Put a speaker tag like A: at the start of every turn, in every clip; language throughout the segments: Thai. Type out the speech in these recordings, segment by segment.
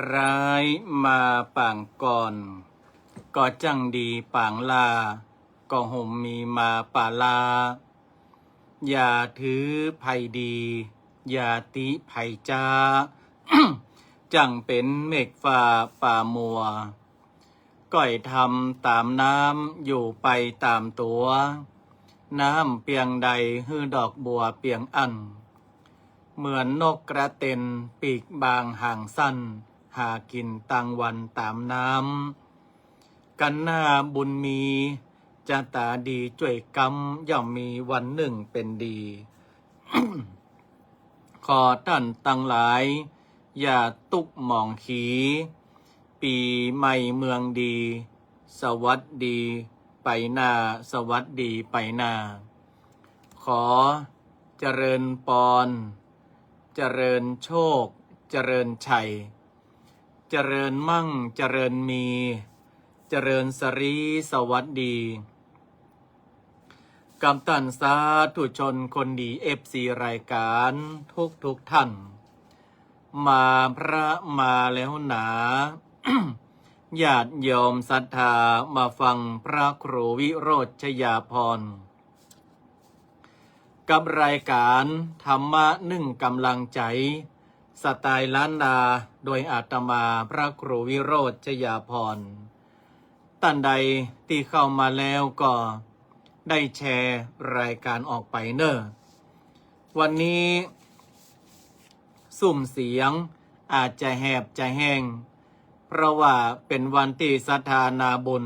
A: ร้ายมาป่างก่อนก็จังดีป่างลาก็ห่มมีมาป่าลาอย่าถือภัยดีอย่าติภัยจ้า จังเป็นเมฆฟ้าป่ามัวก้อยทำตามน้ำอยู่ไปตามตัวน้ำเปียงใดฮือดอกบัวเปียงอันเหมือนนกกระเต็นปีกบางห่างสั้นหากินตังวันตามน้ำกันหน้าบุญมีจะตาดีจ่วยกำย่อมมีวันหนึ่งเป็นดี ขอท่านตั้งหลายอย่าตุกหมองขีปีใหม่เมืองดีสวัสดีไปหน้าสวัสดีไปหน้าขอเจริญปอนเจริญโชคเจริญชัยเจริญมั่งเจริญมีเจริญสรีสวัสดีกำตันสาธุชนคนดีFCรายการทุกท่านมาพระมาแล้วหนา ญาติโยมศรัทธามาฟังพระครูวิโรจน์ชยาภรณ์กับรายการธรรมะนึ่งกำลังใจสไตล์ล้านนาโดยอาตมาพระครูวิโรจน์ชยาภรณ์ท่านใดที่เข้ามาแล้วก็ได้แชร์รายการออกไปเนอะวันนี้สุ่มเสียงอาจจะแหบจะแห้งเพราะว่าเป็นวันที่ศรัทธานาบุญ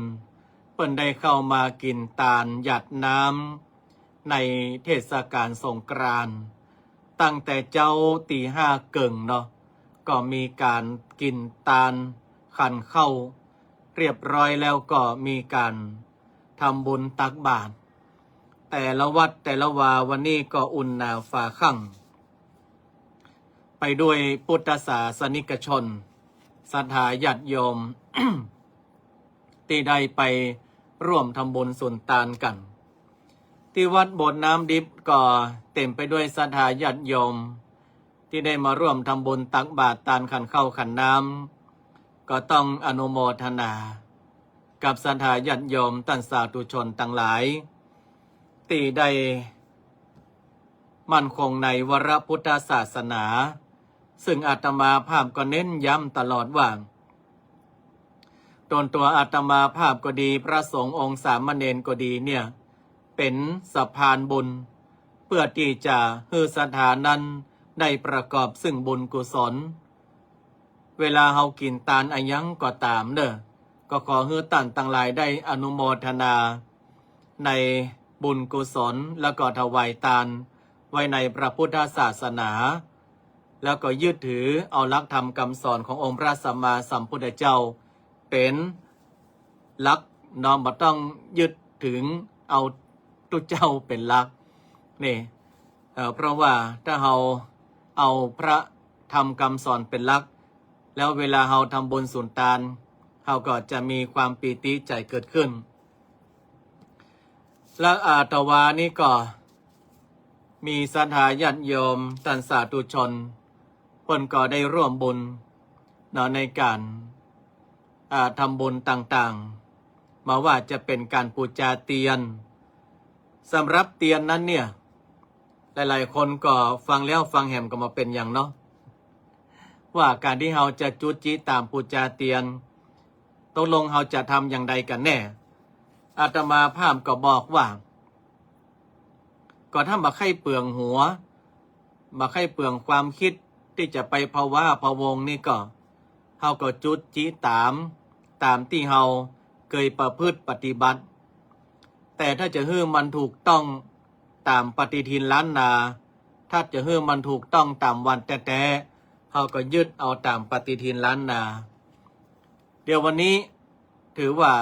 A: เปิ้นได้เข้ามากินตาลหยัดน้ำในเทศกาลสงกรานต์ตั้งแต่เจ้าตีห้าเกิ่งเนาะก็มีการกินตาลขันเข้าเรียบร้อยแล้วก็มีการทำบุญตักบาตรแต่ละวัดแต่ละวาวันนี้ก็อุ่นหนาฟ้าคั่งไปด้วยพุทธศาสนิกชนศรัทธาญาติโยม ที่ได้ไปร่วมทำบุญสุนตานกันที่วัดโบสถ์น้ำดิบก็เต็มไปด้วยศรัทธาญาติโยมที่ได้มาร่วมทำบุญตักบาตรตาลขันเข้าขันน้ำก็ต้องอนุโมทนากับศรัทธาญาติโยมท่านสาธุชนทั้งหลายที่ได้มั่นคงในวรพุทธศาสนาซึ่งอาตมาภาพก็เน้นย้ำตลอดว่าตัวอาตมาภาพก็ดีพระสงฆ์องค์สามเณรก็ดีเนี่ยเป็นสะพานบุญเพื่อที่จะให้ศรัทธานั้นได้ประกอบซึ่งบุญกุศลเวลาเฮากินตาลอายังก็ตามเด้อก็ขอให้ท่านทั้งหลายได้อนุโมทนาในบุญกุศลแล้วก็ถวายทานไว้ในพระพุทธศาสนาแล้วก็ยึดถือเอาหลักธรรมคำสอนขององค์พระสัมมาสัมพุทธเจ้าเป็นหลักน้อมบ่ต้องยึดถึงเอาตุเจ้าเป็นหลักนี่เพราะว่าถ้าเราเอาพระธรรมคำสอนเป็นหลักแล้วเวลาเราทำบุญสุนทานเราก็จะมีความปีติใจเกิดขึ้นและอาตวานี้ก็มีศรัทธาญาติโยมท่านสาธุชนเพิ่นก็ได้ร่วมบุญในการทำบุญต่างๆมาว่าจะเป็นการปูจาเตียนสำหรับเตียนนั้นเนี่ยหลายๆคนก็ฟังแล้วฟังแหมก็มาเป็นอย่างเนาะว่าการที่เราจะจุจิตามปูจาเตียนตกลงเราจะทำอย่างใดกันแน่อาตมาภาพก็บอกว่าก็ถ้ามาไข้เปลืองหัวมาไข้เปลืองความคิดที่จะไปภาวะพะวงนี่ก็เฮาก็จุดจิตามที่เฮาเคยประพฤติปฏิบัติแต่ถ้าจะให้มันถูกต้องตามปฏิทินล้านนาถ้าจะให้มันถูกต้องตามวันแท้ๆเฮาก็ยึดเอาตามปฏิทินล้านนาเดี๋ยววันนี้ถือว่า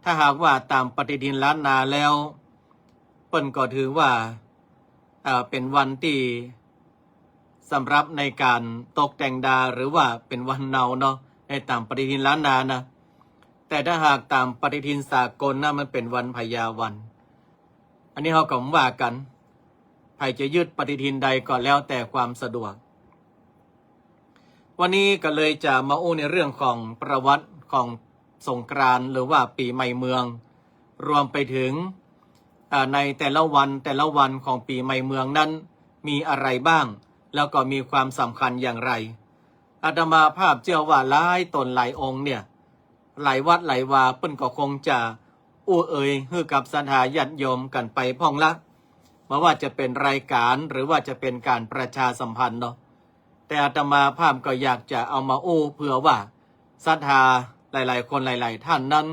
A: ถ้าหากว่าตามปฏิทินล้านนาแล้วเปิ้นก็ถือว่าเป็นวันที่สำหรับในการตกแต่งดาหรือว่าเป็นวันเนาเนาะในตามปฏิทินล้านนานะแต่ถ้าหากตามปฏิทินสากลนะมันเป็นวันพญาวันอันนี้เราก็ว่ากันใครจะยึดปฏิทินใดก็แล้วแต่ความสะดวก วันนี้ก็เลยจะมาอู้ในเรื่องของประวัติของสงกรานต์หรือว่าปีใหม่เมือง รวมไปถึงในแต่ละวันของปีใหม่เมืองนั้นมีอะไรบ้างแล้วก็มีความสำคัญอย่างไรอาตมาภาพเชื่อว่าหลายตนหลายองค์เนี่ยหลายวัดหลายวาเปิ้นก็คงจะอู้เอ่ยให้กับศรัทธาญาติโยมกันไปพ่องละไม่ว่าจะเป็นรายการหรือว่าจะเป็นการประชาสัมพันธ์เนาะแต่อาตมาภาพก็อยากจะเอามาอู้เพื่อว่าศรัทธาหลายๆคนหลายๆท่านนั้น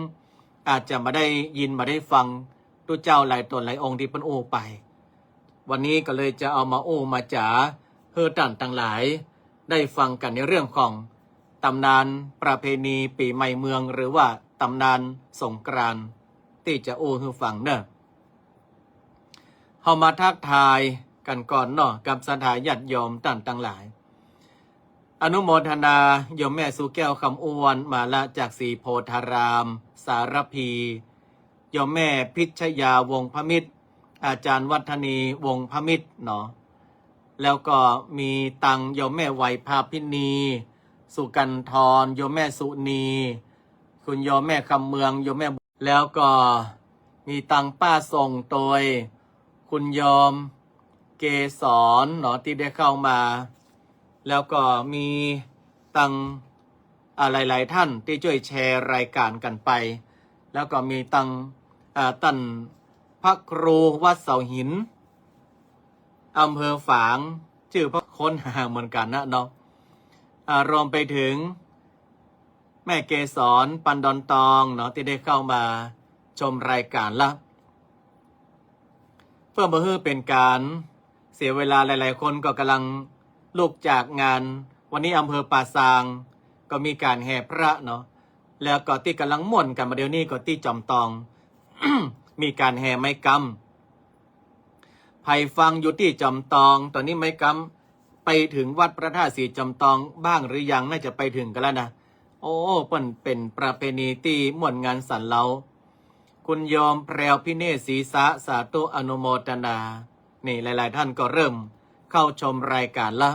A: อาจจะมาได้ยินมาได้ฟังตุเจ้าหลายตนหลายองค์ที่เปิ้นอู้ไป วันนี้ก็เลยจะเอามาอู้มาจ๋าเพื่อท่านทั้งหลายได้ฟังกันในเรื่องของตำนานประเพณีปีใหม่เมืองหรือว่าตำนานสงกรานต์ที่จะอู้ให้ฟังเนอะเฮามาทักทายกันก่อนเนาะกับศรัทธาญาติโยมท่านทั้งหลายอนุโมทนาโยมแม่สุแก้วคำอ้วนมาละจากศรีโพธารามสารพีโยมแม่พิชยาวงศ์พมิตรอาจารย์วัฒนีวงศ์พมิตรเนาะแล้วก็มีตังโยมแม่ไหวภาพินีสุกันทรโยมแม่สุนีคุณโยมแม่คำเมืองโยมแม่แล้วก็มีตังป้าส่งโดยคุณโยมเกสรเนาะที่ได้เข้ามาแล้วก็มีตังหลายๆท่านที่ช่วยแชร์รายการกันไปแล้วก็มีตังตันพระครูวัดเสาหินอำเภอฝางชื่อพระค้นหาเหมือนกันนะเนาะรวมไปถึงแม่เกสรปันดอนตองเนาะที่ได้เข้ามาชมรายการละเพื่อมาเพื่อเป็นการเสียเวลาหลายๆคนก็กำลังลุกจากงานวันนี้อำเภอป่าซางก็มีการแห่พระเนาะแล้วก็ที่กำลังม่วนกันมาเดี๋ยวนี้ก็ที่จอมตอง มีการแห่ไม้กำไผ่ฟังอยู่ที่จอมตองตอนนี้ไม้กำไปถึงวัดพระธาตุศรีจอมตองบ้างหรือยังน่าจะไปถึงกันแล้วนะโอ้เป็นประเพณีที่ม่วนงานสันเราคุณโยมแพรวพิเนศศรีสะสาธุอนุโมทนานี่หลายๆท่านก็เริ่มเข้าชมรายการละ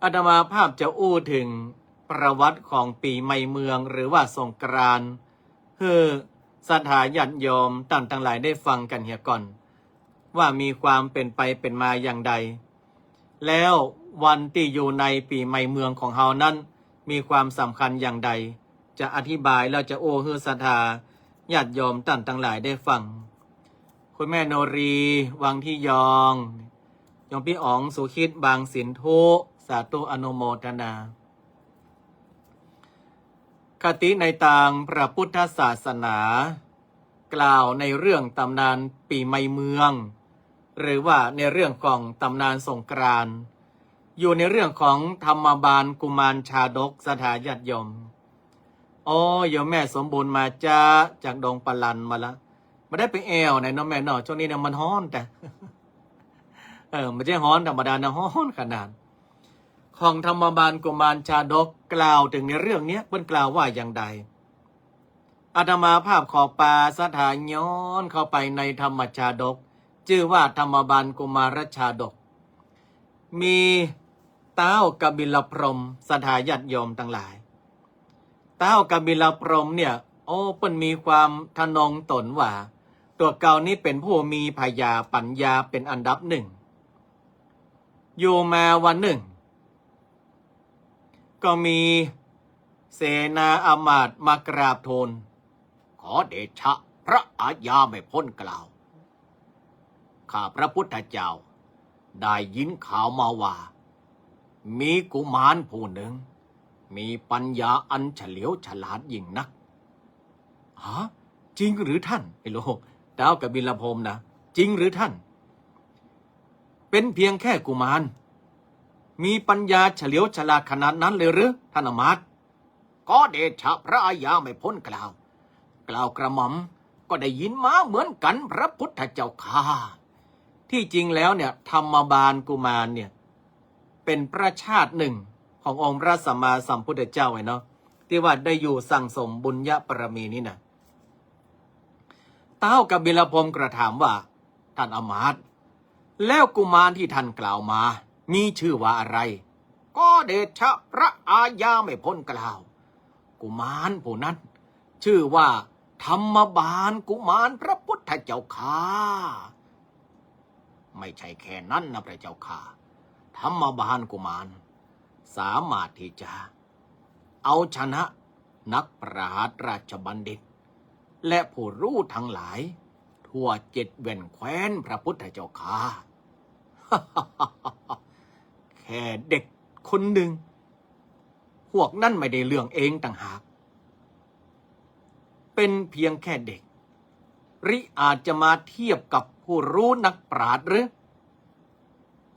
A: อาตมาภาพจะอู้ถึงประวัติของปีใหม่เมืองหรือว่าสงกรานต์คือศรัทธาญาติโยมท่านทั้งหลายได้ฟังกันเหียก่อนว่ามีความเป็นไปเป็นมาอย่างใดแล้ววันที่อยู่ในปีใหม่เมืองของเฮานั้นมีความสำคัญอย่างใดจะอธิบายแล้วจะโอ้ฮือศรัทธาญาติโยมท่านทั้งหลายได้ฟังคุณแม่โนรีวังที่ยองโยมพี่อ๋องสุขิตบางสินทุสาธุอนุโมทนาคติในทางพระพุทธศาสนากล่าวในเรื่องตำนานปีใหม่เมืองหรือว่าในเรื่องของตำนานสงกรานต์อยู่ในเรื่องของธรรมบาลกุมารชาดกสถาญาติโยมโอ้โยมแม่สมบูรณ์มาจ้าจากดงปลันมาละไม่ได้ไปแอวไหนน้องแม่เนาะช่วงนี้เนี่ยมันฮ้อนแต่ ไม่ใช่ฮ้อนธรรมดานะฮ้อนขนาดของธรรมบาลกุมารชาดกกล่าวถึงในเรื่องนี้เพิ่นกล่าวว่าอย่างใดอาตมาภาพขอปาสถานย้อนเข้าไปในธรรมชาดกชื่อว่าธรรมบาลกุมารชาดกมีเต้ากบิลพรหมสถาญาติโยมทั้งหลายเต้ากบิลพรหมเนี่ยโอ้เพิ่นมีความทะนงตนว่าตัวเก่านี้เป็นผู้มีพยาปัญญาเป็นอันดับหนึ่งอยู่มาวันหนึ่งก็มีเสนาอามาตย์มากราบทูลขอเดชะพระอาญาไม่พ้นกล่าวข้าพระพุทธเจ้าได้ยินข่าวมาว่ามีกุมารผู้หนึ่งมีปัญญาอันเฉลียวฉลาดยิ่งนักฮะจริงหรือท่านไอ้โลกเท้ากบิลพรหมนะจริงหรือท่านเป็นเพียงแค่กุมารมีปัญญาเฉลียวฉลาดขนาดนั้นเลยหรือท่านอมาตย์ก็เดชะพระอาญาไม่พ้นกล่าวกระหม่อมก็ได้ยินมาเหมือนกันพระพุทธเจ้าข้าที่จริงแล้วเนี่ยธรรมบาลกุมารเนี่ยเป็นพระชาติหนึ่งขององค์พระสัมมาสัมพุทธเจ้าไว้เนาะที่ว่าได้อยู่สั่งสมบุญญาปรมีนี่นะเต้ากบิลพรหมกระถามว่าท่านอมาตย์แล้วกุมารที่ท่านกล่าวมามีชื่อว่าอะไร ก็เดชะพระอาญาไม่พ้นกล่าวกุมารผู้นั้นชื่อว่าธรรมบาลกุมารพระพุทธเจ้าค่ะไม่ใช่แค่นั้นนะพระเจ้าค่ะธรรมบาลกุมารสามารถที่จะเอาชนะนักปราชญ์ราชบัณฑิตและผู้รู้ทั้งหลายทั่ว7 แว่นแคว้นพระพุทธเจ้าค่ะ แค่เด็กคนหนึ่งพวกนั้นไม่ได้เรื่องเองต่างหากเป็นเพียงแค่เด็กริอาจจะมาเทียบกับผู้รู้นักปราชญ์หรือ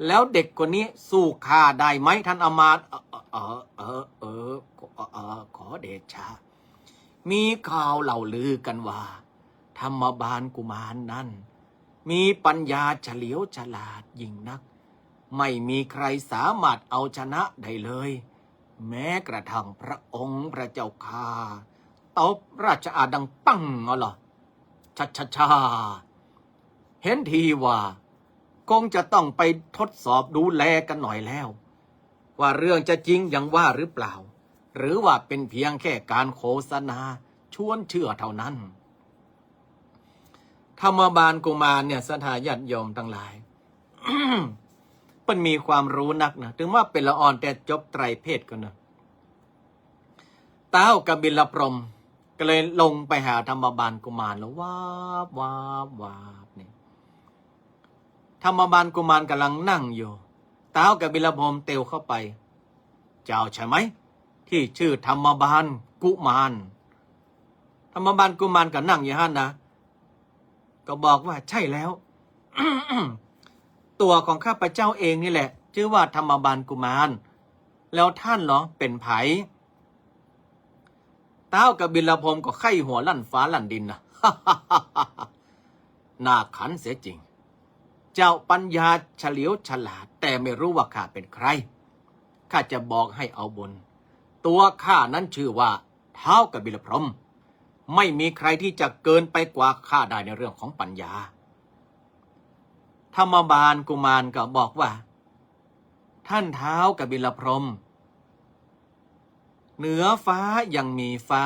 A: แล้วเด็กคนนี้สู้ข้าได้ไหมท่านอมาตย์ขอเดชะมีข่าวเล่าลือกันว่าธรรมบาลกุมารนั้นมีปัญญาเฉลียวฉลาดยิ่งนักไม่มีใครสามารถเอาชนะได้เลยแม้กระทั่งพระองค์พระเจ้าค่าตบราชอาณาดังปังเอาล่ะชาเห็นทีว่าคงจะต้องไปทดสอบดูแลกันหน่อยแล้วว่าเรื่องจะจริงอย่างว่าหรือเปล่าหรือว่าเป็นเพียงแค่การโฆษณาชวนเชื่อเท่านั้นธรรมบาลกุมารเนี่ยศรัทธาญาติโยมทั้งหลาย มันมีความรู้นักนะถึงว่าเป็นละอ่อนแต่จบไตรเพศกันนะเต้ากบิลพรหมก็เลยลงไปหาธรรมบาลกุมารแล้ววาบเนี่ยธรรมบาลกุมารกำลังนั่งอยู่เต้ากบิลพรหมเตียวเข้าไปเจ้าใช่ไหมที่ชื่อธรรมบาลกุมารธรรมบาลกุมารก็นั่งอยู่ฮั่นนะก็บอกว่าใช่แล้ว ตัวของข้าพเจ้าเองนี่แหละชื่อว่าธรรมบาลกุมารแล้วท่านเหรอเป็นไผเต้ากบิลพรหมก็ไข้หัวลั่นฟ้าลั่นดินนะ น่าขันเสียจริงเจ้าปัญญาเฉลียวฉลาดแต่ไม่รู้ว่าข้าเป็นใครข้าจะบอกให้เอาบนตัวข้านั้นชื่อว่าเท้ากบิลพรหมไม่มีใครที่จะเกินไปกว่าข้าได้ในเรื่องของปัญญาธรรมบาลกุมารก็บอกว่าท่านเท้ากบิลพรหมเหนือฟ้ายังมีฟ้า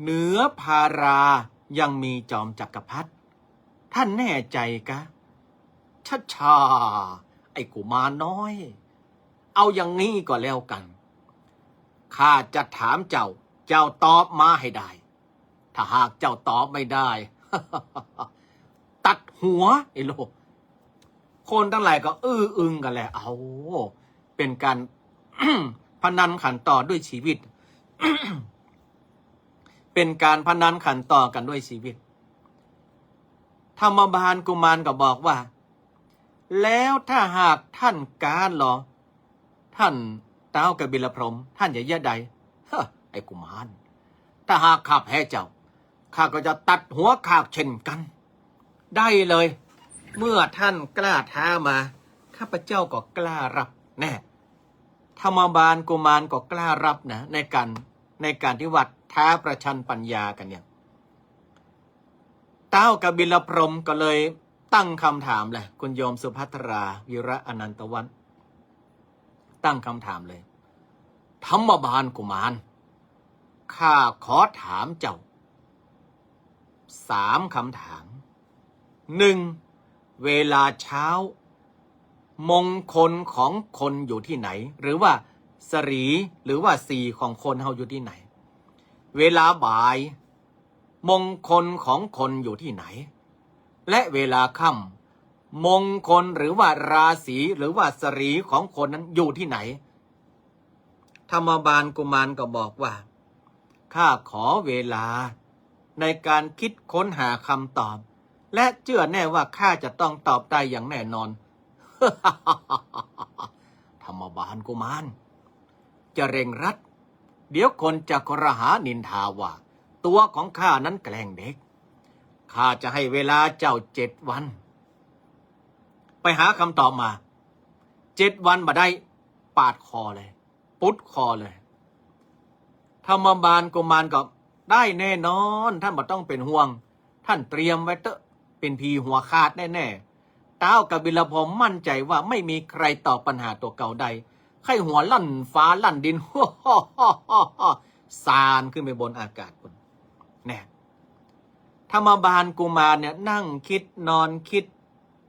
A: เหนือพารายังมีจอมจักรพรรดิท่านแน่ใจกะชาไอ้กุมารน้อยเอาอย่างนี้ก็แล้วกันข้าจะถามเจ้าตอบมาให้ได้ถ้าหากเจ้าตอบไม่ได้ ตัดหัวไอ้โลกคนทั้งหลายก็อึงกันแหละเอาเป็นการ พนันขันต่อด้วยชีวิต เป็นการพนันขันต่อกันด้วยชีวิตธรรมบาลกุมารก็บอกว่าแล้วถ้าหากท่านการหรอท่านเต้ากบิลพรหมท่านอย่าใดไอ้กุมารถ้าหากข้าแพ้เจ้าข้าก็จะตัดหัวข้าเช่นกันได้เลยเมื่อท่านกล้าท้ามาข้าพเจ้าก็กล้ารับแน่ธรรมบาลกุมารก็กล้ารับนะในการที่วัดท้าประชันปัญญากันเนี่ยเต้ากบิลพรหมก็เลยตั้งคำถามเลยคุณโยมสุภัทราวิระอนันตวัฒน์ตั้งคำถามเลยธรรมบาลกุมารข้าขอถามเจ้า3 คำถาม 1. เวลาเช้ามงคลของคนอยู่ที่ไหนหรือว่าสรีหรือว่าสีของคนเฮาอยู่ที่ไหนเวลาบ่ายมงคลของคนอยู่ที่ไหนและเวลาค่ำมงคลหรือว่าราศีหรือว่าสรีของคนนั้นอยู่ที่ไหนธรรมบาลกุมารก็บอกว่าข้าขอเวลาในการคิดค้นหาคำตอบและเชื่อแน่ว่าข้าจะต้องตอบได้อย่างแน่นอน ธรรมบาลกุมารจะเร่งรัดเดี๋ยวคนจะกระหานินทาว่าตัวของข้านั้นแกล้งเด็กข้าจะให้เวลาเจ้า7 วันไปหาคำตอบมา7 วันบ่ได้ปาดคอเลยปุดคอเลยธรรมบาลกุมารก็ได้แน่นอนท่านบ่ต้องเป็นห่วงท่านเตรียมไว้เตอะเป็นพีหัวขาดแน่ๆเต้ากบิลพรหมมั่นใจว่าไม่มีใครตอบปัญหาตัวเก่าใด ไข้หัวลั่นฟ้าลั่นดินฮ่อฮ่อฮ่อฮ่อฮ่อซานขึ้นไปบนอากาศบนแน่ธรรมบาลกุมารเนี่ยนั่งคิดนอนคิด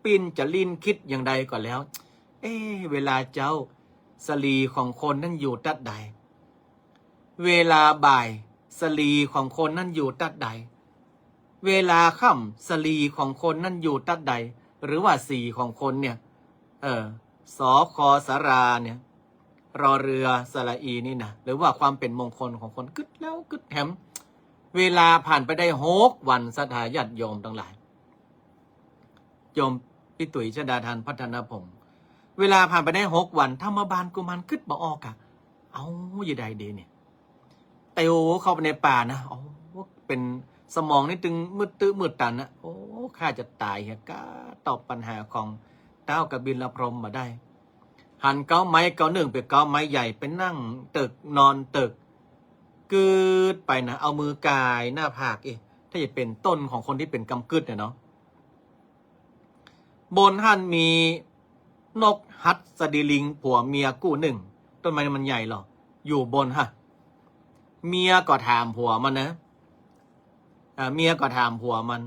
A: ปิ้นจะลิ้นคิดอย่างใดก็แล้วเวลาเจ้าสลีของคนนั่นอยู่ตัดใดเวลาบ่ายสลีของคนนั่นอยู่ตัดใดเวลาค่ำสลีของคนนั่นอยู่ตัดใดหรือว่าสีของคนเนี่ยสอคอสาราเนี่ยรอเรือสระอีนี่นะหรือว่าความเป็นมงคลของคนกึดแล้วกึดแถมเวลาผ่านไปได้6 วันศรัทธาญาติโยมทั้งหลายโยมพี่ตุ๋ยชดาธานพัฒนาพงศ์เวลาผ่านไปได้6 วันธรรมบาลกุมารกึดบ่ออกอะเอาอย่าใดดีเนี่ยเตียวเข้าไปในป่านะโอ้เป็นสมองนี่ตึงมืดตื้อมืดตันนะโอ้ข้าจะตายเหรอก็ตอบปัญหาของเต้ากบิลพรหมมาได้หันเก้าไม้เก้าหนึ่งไปเก้าไม้ใหญ่ไปนั่งตึกนอนตึกกืดไปนะเอามือกายหน้าผากถ้าจะเป็นต้นของคนที่เป็นกำกึดเนี่ยเนาะบนหันมีนกฮัตสดีลิงผัวเมียกู้หนึ่งต้นไม้มันใหญ่หรออยู่บนฮะเมียก็ถามผัวมันนะเมียก็ถามผัวมัน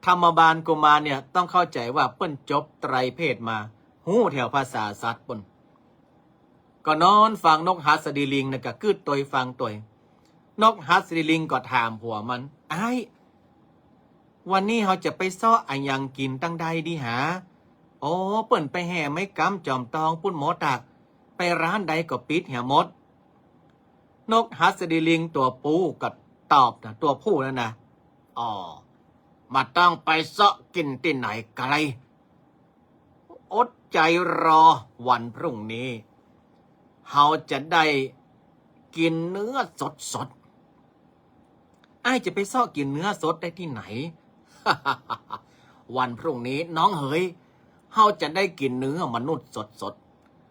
A: ธรรมบาลกุมารเนี่ยต้องเข้าใจว่าเปิ้นจบไตรเพศมาหู้แถวภาษาสัตว์ปนก็นอนฟังนกฮัตสดีลิงนะก็คืดตัวฟังตัวนกฮัตสดีลิงก็ถามผัวมันวันนี้เราจะไปซ้ออันยังกินตั้งใดดีหาโอ้เปิ้นไปแห่ไม่กำจอมตองปุ้นหมดไปร้านใดก็ปิดแห่หมดนกฮัตสดีลิงตัวปูก็ตอบนะตัวผู้นั่นนะมาต้องไปเซาะกินที่ไหนไกลอดใจรอวันพรุ่งนี้เราจะได้กินเนื้อสดจะไปเซาะกินเนื้อสดได้ที่ไหน วันพรุ่งนี้น้องเอ๋ยเราจะได้กินเนื้อมนุษย์สด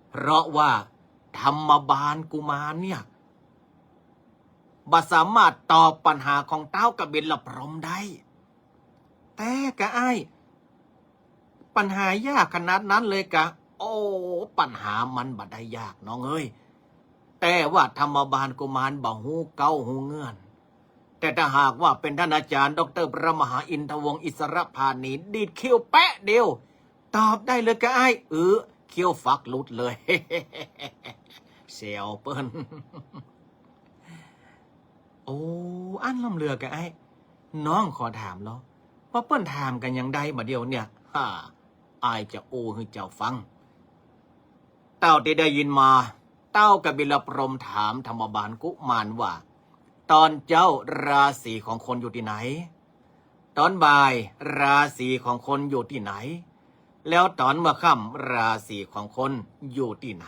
A: เพราะว่าธรรมบาลกุมารเนี่ยบ่สามารถตอบปัญหาของเต้ากบิลพรหมได้แต่กะปัญหายากขนาดนั้นเลยกะปัญหามันบ่ได้ยากน้องเอ้ยแต่ว่าธรรมบาลกุมารบ่ฮู้เก้าฮู้เงื่อนแต่ถ้าหากว่าเป็นท่านอาจารย์ดร.พระมหาอินทวงศ์อิสระพานีดีดคิ้วแปะเดียวตอบได้เลยกะคิ้วฟักหลุดเลย เสียวเปิ้นอันลำเรือกะน้องขอถามแล้วว่าเปิ้นถามกันยังได้มาเดียวเนี่ยจะให้เจ้าฟังเต้าได้ยินมาเต้ากบิลพรหมถามธรรมบาลกุมารว่าตอนเจ้าราศีของคนอยู่ที่ไหนตอนบ่ายราศีของคนอยู่ที่ไหนแล้วตอนเมื่อค่ำราศีของคนอยู่ที่ไหน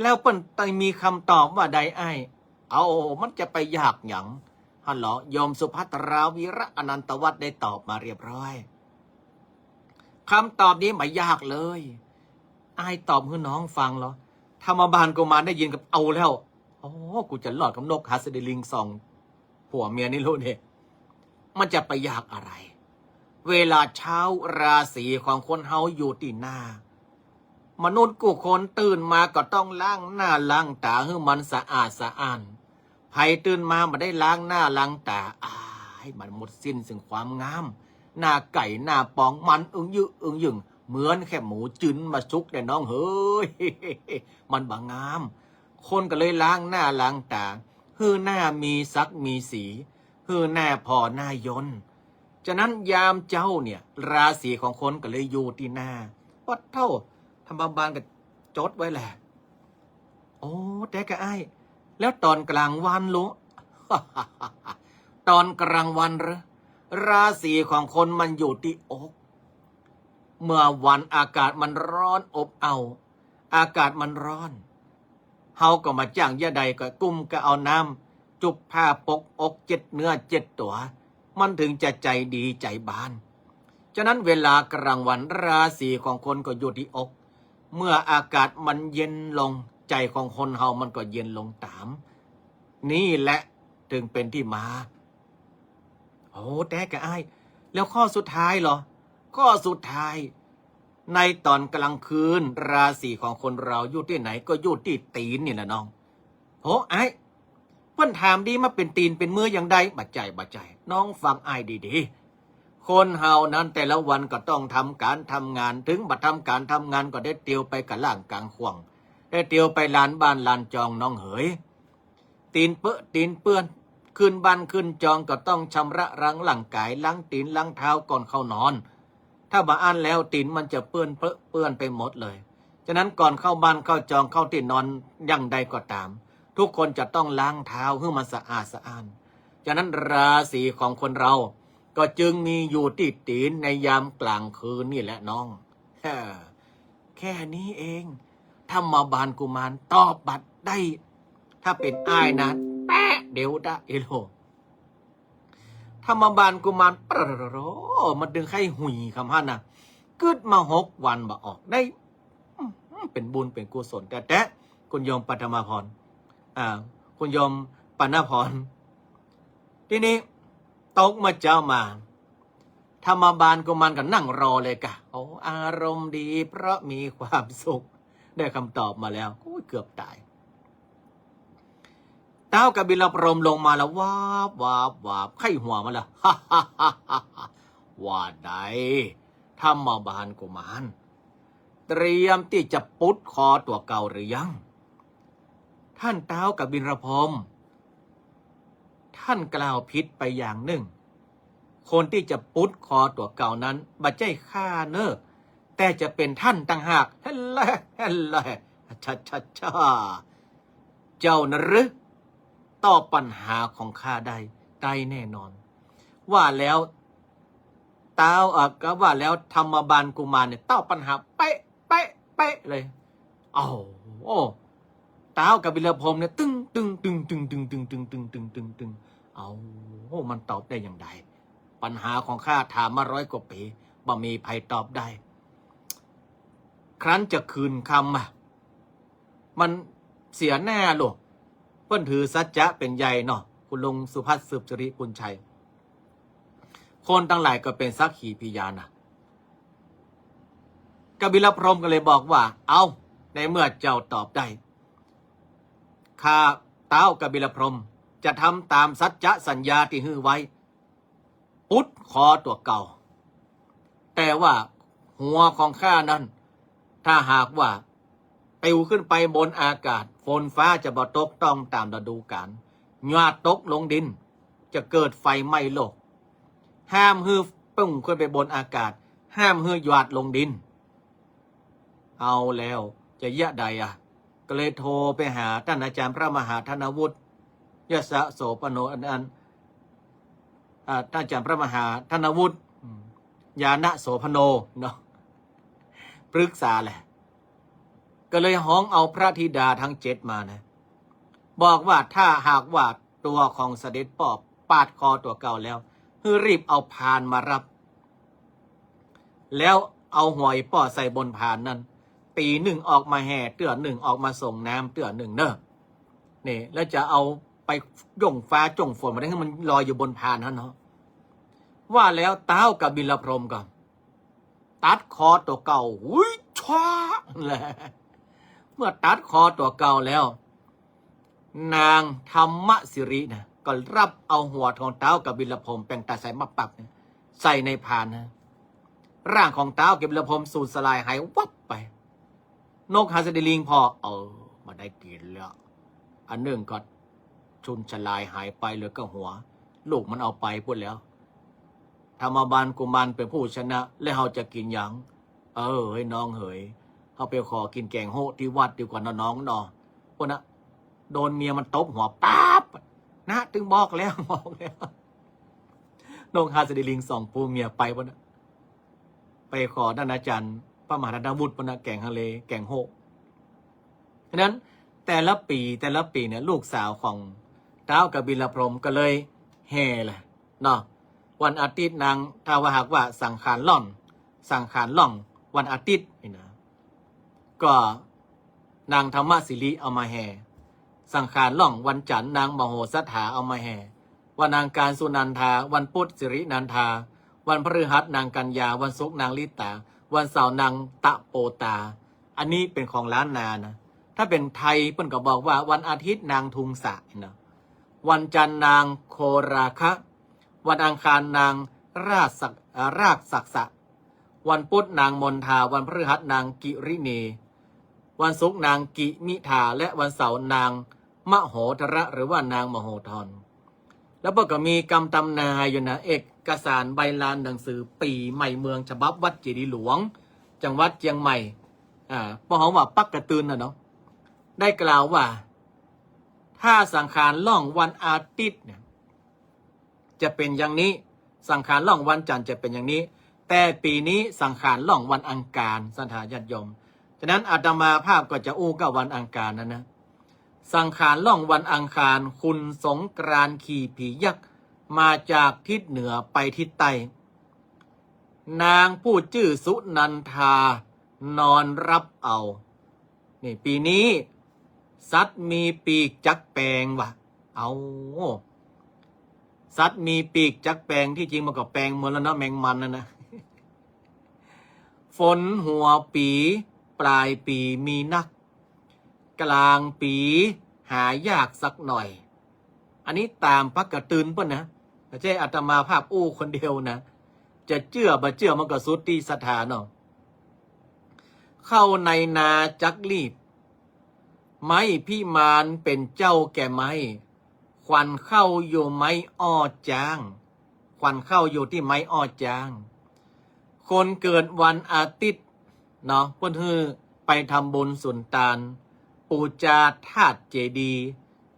A: แล้วเปิ้นต้องมีคำตอบว่าใดมันจะไปยากหยังฮัลโหลโยมสุภัทราวีระอนันตวัฒน์ได้ตอบมาเรียบร้อยคำตอบนี้ไม่ยากเลยตอบให้น้องฟังเหรอธรรมบาลกุมารได้ยินกับเอาแล้วกูจะหลอดกับนกฮัสเดลิงสองผัวเมียนี่รู้เนี่ยมันจะไปยากอะไรเวลาเช้าราศีของคนเฮาอยู่ที่หน้ามนุษย์กูคนตื่นมาก็ต้องล้างหน้าล้างตาให้มันสะอาดสะอ้านไผตื่นมาไม่ได้ล้างหน้าล้างตาให้มันหมดสิ้นซึ่งความงามหน้าไก่หน้าปองมันอึ้งยึงเหมือนแค่หมูจืนมาซุกแต่น้องเฮ้ยมันบางงามคนก็เลยล้างหน้าล้างตาฮือหน้ามีสักมีสีฮือหน้าพอหน้ายนฉะนั้นยามเจ้าเนี่ยราศีของคนก็เลยอยู่ที่หน้าวัดเท่าธรรมบาลก็จดไว้แหละแต่ก็แล้วตอนกลางวันรู้ ตอนกลางวันเหรอราศีของคนมันอยู่ที่อกเมื่อวันอากาศมันร้อนอบอ้าวอากาศมันร้อนเฮาก็มาจ้างยาใดก็กุ้มก็เอาน้ำจุบผ้าปกอก7 เนื้อ 7 ตัวมันถึงจะใจดีใจบานฉะนั้นเวลากลางวันราศีของคนก็อยู่ที่อกเมื่ออากาศมันเย็นลงใจของคนเฮามันก็เย็นลงตามนี่แหละถึงเป็นที่มาแต่ก็แล้วข้อสุดท้ายเหรอข้อสุดท้าย ในตอนกลางคืนราศีของคนเราอยู่ที่ไหนก็อยู่ที่ตีนนี่แหละน้องโหไอ้เพิ่นถามดีมาเป็นตีนเป็นมืออย่างใดบัดใจน้องฟังไอ้ดีๆคนเฮานั้นแต่ละวันก็ต้องทำการทำงานถึงบัดทำการทำงานก็ได้เตียวไปกับล่างกลางขวงได้เตียวไปลานบ้านลานจองน้องเหยตีนเปื้อตีนเปื้อนขึ้นบ้านขึ้นจองก็ต้องชำระล้างร่างกายล้างตีนล้างเท้าก่อนเข้านอนถ้าบ่อ่านแล้วตีนมันจะเปื้อนไปหมดเลยฉะนั้นก่อนเข้าบ้านเข้าจองเข้าที่นอนอย่างใดก็ตามทุกคนจะต้องล้างเท้าให้มันสะอาดสะอ้านฉะนั้นราศีของคนเราก็จึงมีอยู่ที่ตีนในยามกลางคืนนี่แหละน้องแค่นี้เองถ้ามาบานกุมารตอบบัตรได้ถ้าเป็นอ้ายนะแปะเดี๋ยวได้เอโลถ้ามาบานกุมารปรโรมันดึงให้หุยคำฮั่นนะกึดมา6 วันบ่ออกได้เป็นบุญเป็นกุศลแต่คุณโยมปัทมาพรคุณโยมปณพรทีนี้ตกมาเจ้ามาถ้ามาบานกุมารก็นั่งรอเลยกะโอ้อารมณ์ดีเพราะมีความสุขได้คำตอบมาแล้วเกือบตายเต้ากบิลพรหมลงมาแล้ววาบไข้หัวมาแล้วว่าใดถ้ามาบานกุมารเตรียมที่จะปุดคอตัวเก่าหรือยังท่านเต้ากบิลพรหมท่านกล่าวผิดไปอย่างหนึ่งคนที่จะปุดคอตัวเก่านั้นบัดใจข้าเนอแต่จะเป็นท่านต่างหากเฮ้ยช่าเจ้านะหรือตอบปัญหาของข้าได้แน่นอนว่าแล้วเต้าก็ว่าแล้วธรรมบาลกุมารเนี่ยตอบปัญหาเป๊ะเลยโอ้เต้ากับบิลพรหมเนี่ยตึงเอามันตอบได้อย่างไรปัญหาของข้าถามมา100 กว่าปีบ่มีใครตอบได้ครั้นจะคืนคำมันเสียแน่หรอกเพิ่นถือสัจจะเป็นใหญ่เนาะคุณลุงสุภัสสืบสิริปุญชัยคนทั้งหลายก็เป็นสักขีพยานนะกบิลพรหมก็เลยบอกว่าเอาในเมื่อเจ้าตอบได้ข้าเต้ากบิลพรหมจะทำตามสัจจะสัญญาที่ฮือไว้ปุดคอตัวเก่าแต่ว่าหัวของข้านั้นถ้าหากว่าติวขึ้นไปบนอากาศฝนฟ้าจะบ่ตกต้องตามฤดูกาลหญ้าตกลงดินจะเกิดไฟไหม้โลกห้ามฮือปุ้งขึ้นไปบนอากาศห้ามฮือหยาดลงดินเอาแล้วจะยะใดก็เลยโทรไปหาท่านอาจารย์พระมหาธนวุฒิยศโสปโนท่านอาจารย์พระมหาธนวุฒิญาณโสพโนเนาะปรึกษาแหละก็เลยห้องเอาพระธิดาทั้ง7มานะบอกว่าถ้าหากว่าตัวของเสด็จพ่อปาดคอตัวเก่าแล้วคือรีบเอาพานมารับแล้วเอาหวยป่อใส่บนพานนั้นตี1ออกมาแห่เตื้อ1ออกมาส่งน้ำเตื้อ1เนอะนี่แล้วจะเอาไปย่งฟ้าจงฝนมาได้ให้มันลอยอยู่บนพานนั่นเนาะว่าแล้วเต้ากับบิลพรหมก็ตัดคอตัวเก่าหุ้ยช้าแหละเมื่อตัดคอตัวเก่าแล้วนางธรรมสิรินะก็รับเอาหัวของเต้ากับบิลพรหมแปลงตาใส่มาปักใส่ในพานนะร่างของเต้ากับบิลพรหมสูญสลายหายวับไปนกฮาสดิลิงพอมาได้กินแล้วอันหนึ่งก็ชุนฉลายหายไปเหลือก็หัวลูกมันเอาไปพูดแล้วธรรมบาลกุมารเป็นผู้ชนะแล้วเราจะกินยังเฮ้ยน้องเฮ้ยเขาไปขอกินแกงโฮที่วัดดีกว่าน้องเนาะพวกนะโดนเมียมันตบหัวปั๊บนะถึงบอกแล้วนกฮาสดิลิงส่องปูเมียไปพวกนะไปขอท่านอาจารย์พระมหาธนวุฒิพวกนะแกงทะเลแกงโฮฉะนั้นแต่ละปีเนี่ยลูกสาวของเต้ากับบิลพรหมก็เลยแห่เลยเนาะวันอาทิตย์นางถ้าว่าหากว่าสังขารล่องวันอาทิตย์นี่นะก็นางธรรมศิริเอามาแห่สังขารล่องวันจันทร์นางมโหสถาเอามาแห่วันนางการสุนันทาวันพุธสิรินันทาวันพฤหัสนางกัญญาวันศุกร์นางลิตา วันเสาร์นางตะโปตาอันนี้เป็นของล้านนานะถ้าเป็นไทยเปิ้นก็บอกว่าวันอาทิตย์นางทุงสะนะวันจันทร์นางโคราคะวันอังคารนางรากศักษะวันพุธนางมนทาวันพฤหัสนางกิริเนวันศุกร์นางกิมิธาและวันเสาร์นางมโหธระหรือว่านางมโหธรแล้วก็มีกำตำนายอยู่นะเอกสารใบลานหนังสือปีใหม่เมืองฉบับวัดเจดีย์หลวงจังหวัดเชียงใหม่พอเขาว่าปักกระตือนนะเนาะได้กล่าวว่าถ้าสังขารล่องวันอาทิตย์เนี่ยจะเป็นอย่างนี้สังขารล่องวันจันทร์จะเป็นอย่างนี้แต่ปีนี้สังขารล่องวันอังคารสันทาญาติโยมฉะนั้นอาตมาภาพก็จะอู้กับวันอังคารนะสังขารล่องวันอังคารคุณสงกรานต์ขี่ผียักษ์มาจากทิศเหนือไปทิศใต้นางผู้ชื่อสุนันทานอนรับเอานี่ปีนี้สัตว์มีปีกจักแปลงว่ะเอาสัตว์มีปีกจักแปลงที่จริงมันก็แปลงเหมือนแล้วนะแมงมันนะฝนหัวปีปลายปีมีนักกลางปีหายากสักหน่อยอันนี้ตามพักกระตือนป่ะนะไม่ใช่อาตมาภาพอู้คนเดียวนะจะเชื่อบ่เชื่อมันก็สุดที่ศรัทธาเนาะเข้าในนาจักรีบไม้พิมานเป็นเจ้าแก่ไม้ควันเข้าอยู่ไม้อ้อจางควันเข้าอยู่ที่ไม้อ้อจางคนเกิดวันอาทิตย์เนาะเพื่อนฮือไปทำบุญสุนทานปูจาธาตุเจดีย์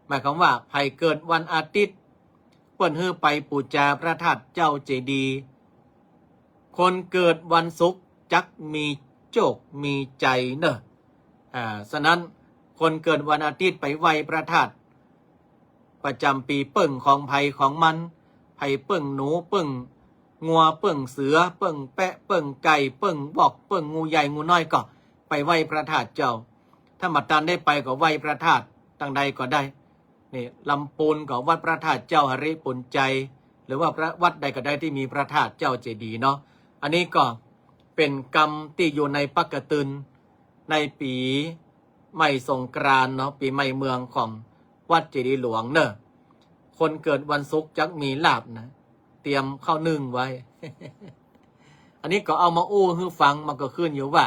A: หมายความว่าใครเกิดวันอาทิตย์เพื่อนฮือไปปูจาพระธาตุเจ้าเจดีย์คนเกิดวันศุกร์จักมีโจกมีใจเนอะฉะนั้นคนเกิดวันอาทิตย์ไปไหว้พระธาตุประจำปีเปิ่งของไผ่ของมันไผ่เปิ่งหนูเปิ่งงัวเปิ่งเสือเปิ่งแปะเปิ่งไก่เปิ่งบอกเปิ่งงูใหญ่งูน้อยก็ไปไหว้พระธาตุเจ้าถ้ามาตันได้ไปก็ไหว้พระธาตุตั้งใดก็ได้นี่ลำปูนก็วัดพระธาตุเจ้าหริปุญใจหรือว่าพระวัดใดก็ได้ที่มีพระธาตุเจ้าเจดีย์เนาะอันนี้ก็เป็นกรรมที่อยู่ในปักกระตือนในปีใหม่สงกรานต์เนาะปีใหม่เมืองของวัดเจดีย์หลวงเนอะคนเกิดวันศุกร์จักมีลาภนะเตรียมข้าวนึ่งไว้ อันนี้ก็เอามาอู้ให้ฟังมันก็ขึ้นอยู่ว่า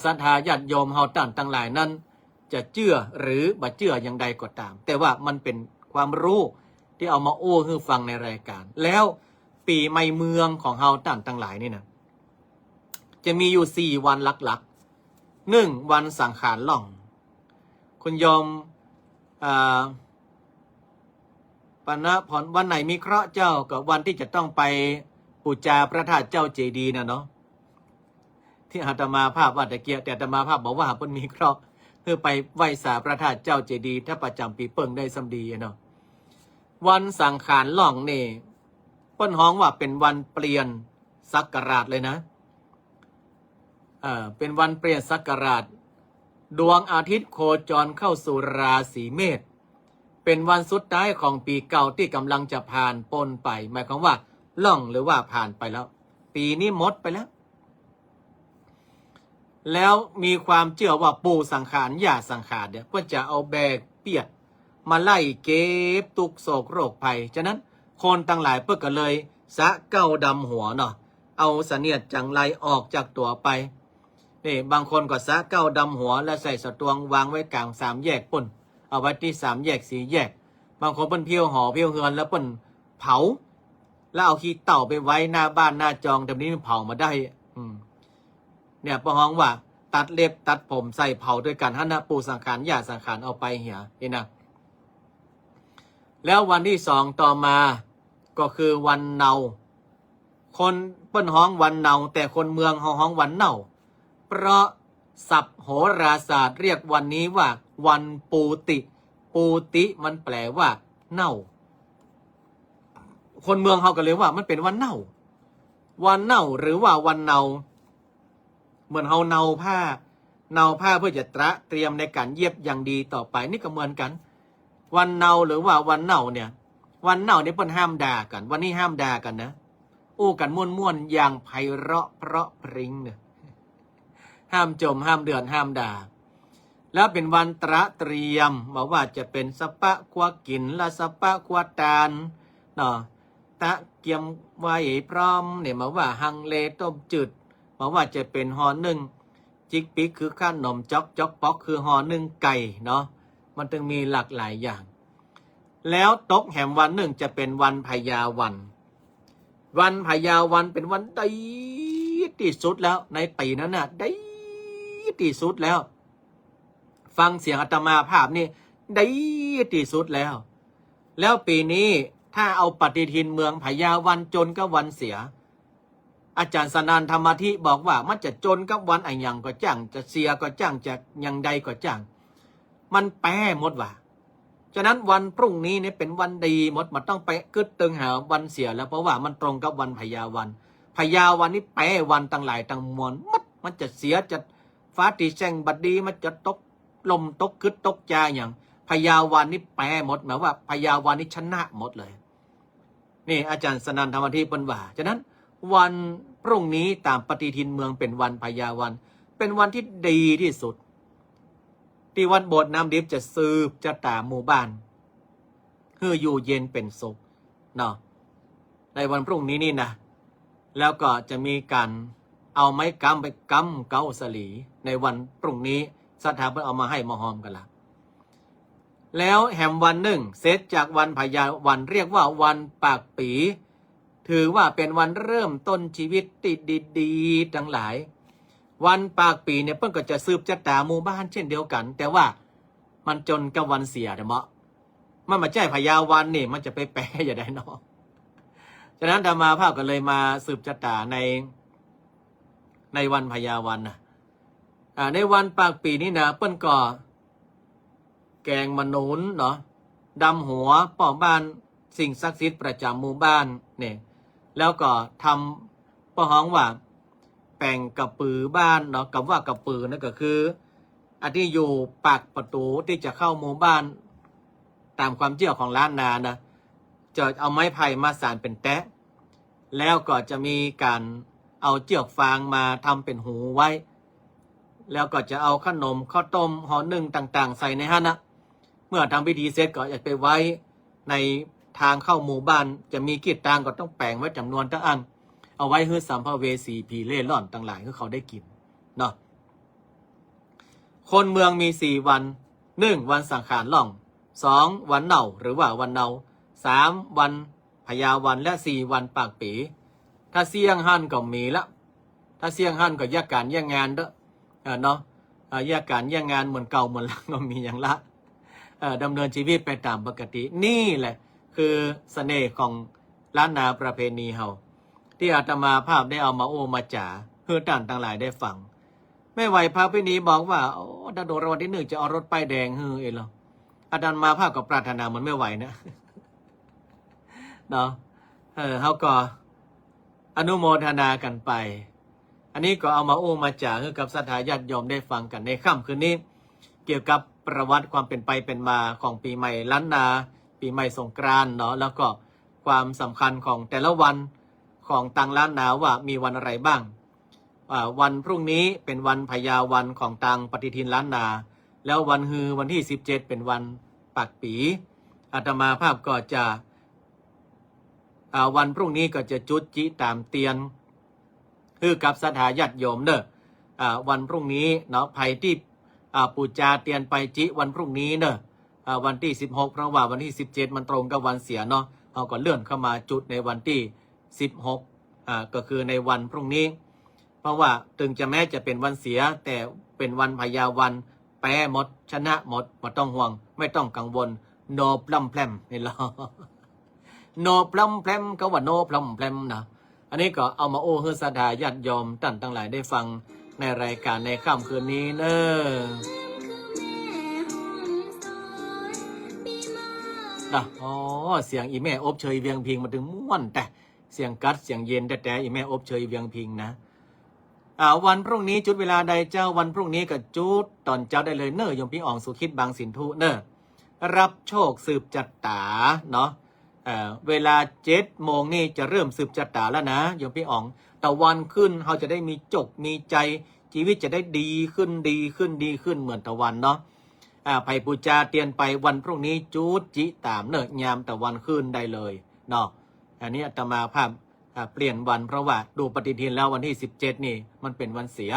A: ศรัทธาญาติโยมเฮาตั้งหลายนั้นจะเชื่อหรือบ่เชื่ออย่างใดก็ตามแต่ว่ามันเป็นความรู้ที่เอามาอู้ให้ฟังในรายการแล้วปีใหม่เมืองของเฮาตั้งหลายนี่นะจะมีอยู่4วันหลักๆวันสังขารล่องคุณโยมปณะพรวันไหนมีเคราะห์เจ้ากับวันที่จะต้องไปปูจาพระธาตุเจ้าเจดีย์นะเนาะที่อาตมาภาพว่าตะเกียแต่อาตมาภาพบอกว่าเพิ่นมีเคราะห์เพื่อไปไหว้สาพระธาตุเจ้าเจดีย์ถ้าประจำปีเปิ่งได้สำดีเนาะวันสังขารล่องนี่เพิ่นฮ้องว่าเป็นวันเปลี่ยนศักราชเลยนะเป็นวันเปลี่ยนศักราชดวงอาทิตย์โคจรเข้าสู่ราศีเมษเป็นวันสุดท้ายของปีเก่าที่กำลังจะผ่านปนไปหมายความว่าล่องหรือว่าผ่านไปแล้วปีนี้หมดไปแล้วมีความเชื่อว่าปู่สังขารย่าสังขารเนี่ยก็จะเอาแบกเปียกมาไล่เก็บทุกโศกโรคภัยฉะนั้นคนตั้งหลายเพื่อก็เลยสะเก้าดำหัวเนาะเอาเสนียดจังไรออกจากตัวไปนี่บางคนก็สะเก้าดำหัวและใส่สตวงวางไว้กลาง3 แยกปุ่นเอาไว้ที่3 แยก4 แยกบางคนเปิ้นเพี้ยวห่อเพี้ยวเฮือนแล้วเปิ้นเผาแล้วเอาขี้เต่าไปไว้หน้าบ้านหน้าจองแบบนี้มันเผามาได้เนี่ยปะฮ้องว่าตัดเล็บตัดผมใส่เผาด้วยกันหั่นนะปู่สังขารย่าสังขารเอาไปเหี่ยนี่นะแล้ววันที่2ต่อมาก็คือวันเนาคนเปิ้นฮ้องวันเนาแต่คนเมืองฮ้องวันเนาเพราะศัพท์โหราศาสตร์เรียกวันนี้ว่าวันปูติปูติมันแปลว่าเน่าคนเมืองเขาก็เลยว่ามันเป็นวันเน่าวันเน่าหรือว่าวันเนาเหมือนเขาเนาผ้าเพื่อจะเตรียมในการเย็บอย่างดีต่อไปนี่ก็เหมือนกันวันเนาหรือว่าวันเน่าเนี่ยวันเน่าเนี่ยเพิ่นห้ามด่ากันวันนี้ห้ามด่ากันนะอู้กันม่วนๆอย่างไพเราะเพราะพริ้งเนี่ย ห้ามจมห้ามเดือดห้ามด่าแล้วเป็นวันตระเตรียมบอกว่าจะเป็นสปะควักกินและสปะควักตานเนาะตะเกียมไว้พร้อมเนี่ยมาว่าฮังเลต้มจืดมาว่าจะเป็นห่อหนึ่งจิกปิกคือข้านมจ๊อกจ๊อกป๊อกคือห่อหนึ่งไก่เนาะมันจึงมีหลากหลายอย่างแล้วตกแห่มวันหนึ่งจะเป็นวันพญาวันวันพญาวันเป็นวันดีที่สุดแล้วในปีนั้นน่ะดีที่สุดแล้วฟังเสียงอาตมาภาพนี่ดีที่สุดแล้วปีนี้ถ้าเอาปฏิทินเมืองพญาวันจนกับวันเสียอาจารย์สนานธรรมธิบอกว่ามันจะจนกับวันไอ้ยังก็จ้างจะเสียก็จ้างจะยังใดก็จ้างมันแปรหมดว่ะฉะนั้นวันพรุ่งนี้เนี่ยเป็นวันดีหมดมันต้องไปกึดตึงหาวันเสียแล้วเพราะว่ามันตรงกับวันพญาวันพญาวันนี่แปรวันต่างหลายต่างมวลมันจะเสียจะฟ้าตีแสงบัดดีมันจะตกลมตกกึดตกจาอย่างพญาวันนี่แปรหมดหมายว่าพญาวันนี่ชนะหมดเลยนี่อาจารย์สนันธรรมธิปนว่าฉะนั้นวันพรุ่งนี้ตามปฏิทินเมืองเป็นวันพญาวันเป็นวันที่ดีที่สุดที่วัดโบสถ์น้ำดิบจะสืบจะตามหมู่บ้านเพื่ออยู่เย็นเป็นสุขเนาะในวันพรุ่งนี้นี่นะแล้วก็จะมีการเอาไม้กำไปกำเกาสลีในวันพรุ่งนี้สถาบันเอามาให้มาหอมกันละแล้วแหมวันหนึ่งเสร็จจากวันพญาวันเรียกว่าวันปากปีถือว่าเป็นวันเริ่มต้นชีวิตติดดีๆทั้งหลายวันปากปีเนี่ยเพิ่นก็จะสืบจะตาหมู่บ้านเช่นเดียวกันแต่ว่ามันจนกับวันเสียเด้อเมาะมันมาแจ้พญาวันนี่มันจะไปแปรอย่าได้เนาะฉะนั้นธรรมาภาพก็เลยมาสืบจะตาในวันพญาวันนะในวันปากปีนี้นะเปิ้นก็แกงมะนุนเนาะดำหัวป้อบ้านสิ่งศักดิ์สิทธิ์ประจำหมู่บ้านเนี่ยแล้วก็ทำป้อห้องว่าแป่งกระปือบ้านเนาะกับว่ากระปือนั่นก็คืออันที่อยู่ปากประตูที่จะเข้าหมู่บ้านตามความเชื่อของล้านนานะจะเอาไม้ไผ่มาสานเป็นแตะแล้วก็จะมีการเอาเจือกฟางมาทำเป็นหูไว้แล้วก็จะเอาขนมข้าวต้มห่อนึ่งต่างๆใส่ในฮั่นนะเมื่อทำพิธีเสร็จก็จะไปไว้ในทางเข้าหมู่บ้านจะมีกีดตางก็ต้องแปลงไว้จำนวนตั้งอันเอาไว้ให้สัมภเวสีผีเล่ร่อนต่างหลายให้เขาได้กินเนาะคนเมืองมี4วัน1วันสังขารล่อง2วันเน่าหรือว่าวันเนา3วันพญาวันและ4วันปากปีถ้าเสี่ยงหั่นก็มีละถ้าเสี่ยงหั่นก็แยกการแยกงานเด้อเนาะแยกการแยกงานเหมือนเก่าเหมือนหลังก็มีอย่างละดำเนินชีวิตไปตามปกตินี่แหละคือเสน่ห์ของล้านนาประเพณีเฮาที่อาตมาภาพได้เอามาโอมาจ่าเพื่อท่านทั้งหลายได้ฟังไม่ไหวพระพินีบอกว่าโอ้ถ้าโดนรางวัลที่1จะเอารถป้ายแดงเองเหรออาจารย์มาภาพกับปรารถนามันไม่ไหวนะเนาะเขาก็อนุโมทนากันไปอันนี้ก็เอามาโอมาจ่าให้กับศรัทธาญาติโยมได้ฟังกันในค่ำคืนนี้เกี่ยวกับประวัติความเป็นไปเป็นมาของปีใหม่ล้านนาปีใหม่สงกรานต์เนาะแล้วก็ความสำคัญของแต่ละวันของต่างล้านนาว่ามีวันอะไรบ้างวันพรุ่งนี้เป็นวันพญาวันของต่างปฏิทินล้านนาแล้ววันวันที่17เป็นวันปากปีอาตมาภาพก็จะวันพรุ่งนี้ก็จะจุดจิตามเตียนคือกับศรัทธาญาติโยมเนอะวันพรุ่งนี้เนาะภัยที่ปูจาเตียนไปจิวันพรุ่งนี้เนอะวันที่16เพราะว่าวันที่17มันตรงกับวันเสียเนาะเราก็เลื่อนเข้ามาจุดในวันที่16ก็คือในวันพรุ่งนี้เพราะว่าถึงจะแม้จะเป็นวันเสียแต่เป็นวันพญาวันแปรหมดชนะหมดไม่ต้องห่วงไม่ต้องกังวลโนพลัมแพลมนี่เหรอโนพลัมแพลมก็ว่าโนพลัมแพลมนะอันนี้ก็เอามาโอ้ให้ศรัทธาญาติโยมท่านทั้งหลายได้ฟังในรายการในค่ำคืนนี้เนอะอ๋อเสียงอีแม่อบเชยเวียงพิงมาถึงม่วนแต่เสียงกัดเสียงเย็นแต่อีแม่อบเชยเวียงพิงนะวันพรุ่งนี้จุดเวลาใดเจ้าวันพรุ่งนี้ก็จุดตอนเจ้าได้เลยเนอะโยมพี่อ่องสุขิตบางสินธุเนอะรับโชคสืบจัตตาเนาะเวลา7 โมงนี่จะเริ่มสืบจัตตาแล้วนะโยมพี่อ๋องแต่วันขึ้นเขาจะได้มีจกมีใจ ชีวิตจะได้ดีขึ้นดีขึ้นดีขึ้นเหมือนตะวันเนาะไผ่ปูจาเตียนไปวันพรุ่งนี้จูดจิตามเนอะยามตะวันขึ้นได้เลยเนาะอันนี้อาตมาภาพเปลี่ยนวันเพราะว่าดูปฏิทินแล้ววันที่17นี่มันเป็นวันเสีย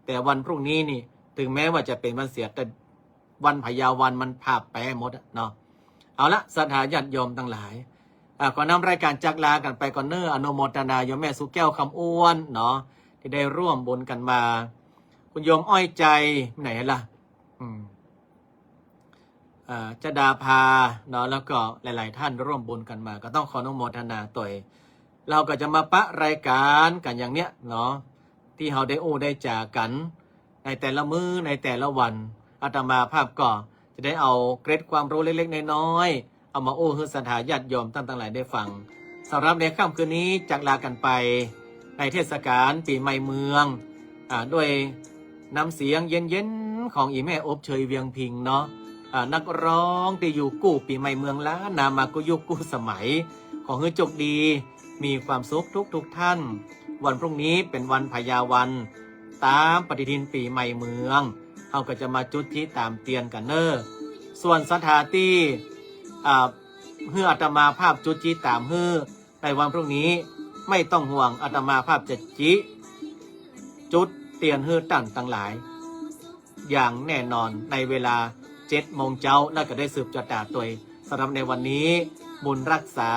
A: แต่วันพรุ่งนี้นี่ถึงแม้ว่าจะเป็นวันเสียแต่วันพยาวันมันภาพแปรหมดเนาะเอาละศรัทธาญาติโยมทั้งหลายขอนำรายการจักลากันไปก่อนเนออนุโมทนาโยมแม่สุแก้วคำอ้วนเนาะที่ได้ร่วมบุญกันมาคุณโยมอ้อยใจไหนล่ะจดาภาเนาะแล้วก็หลายๆท่านร่วมบุญกันมาก็ต้องขออนุโมทนาตัวเองเราก็จะมาปะรายการกันอย่างเนี้ยเนาะที่เราได้ได้จากกันในแต่ละมื้อในแต่ละวันอาตมาภาพก็จะได้เอาเกร็ดความรู้เล็กๆน้อยๆเอามาให้ศรัทธาญาติโยมท่านทั้งหลายได้ฟังสำหรับในค่ำคืนนี้จากลากันไปในเทศกาลปีใหม่เมืองด้วยน้ำเสียงเย็นๆของอีแม่อบเชยเวียงพิงเนาะนักร้องที่อยู่กู้ปีใหม่เมืองล้านนามากุยุคกู้สมัยของเฮือจกดีมีความสุขทุกท่านวันพรุ่งนี้เป็นวันพยาวันตามปฏิทินปีใหม่เมืองเขาก็จะมาจุดที่ตามเตียนกันเนอส่วนสถานที่เฮืออาตมาภาพจุดที่ตามเฮือในวันพรุ่งนี้ไม่ต้องห่วงอาตมาภาพจะจุดเตียนเฮือตั้งหลายอย่างแน่นอนในเวลา7 โมงเช้าแล้วก็ได้สืบจดจ่าตัวสำหรับในวันนี้บุญรักษา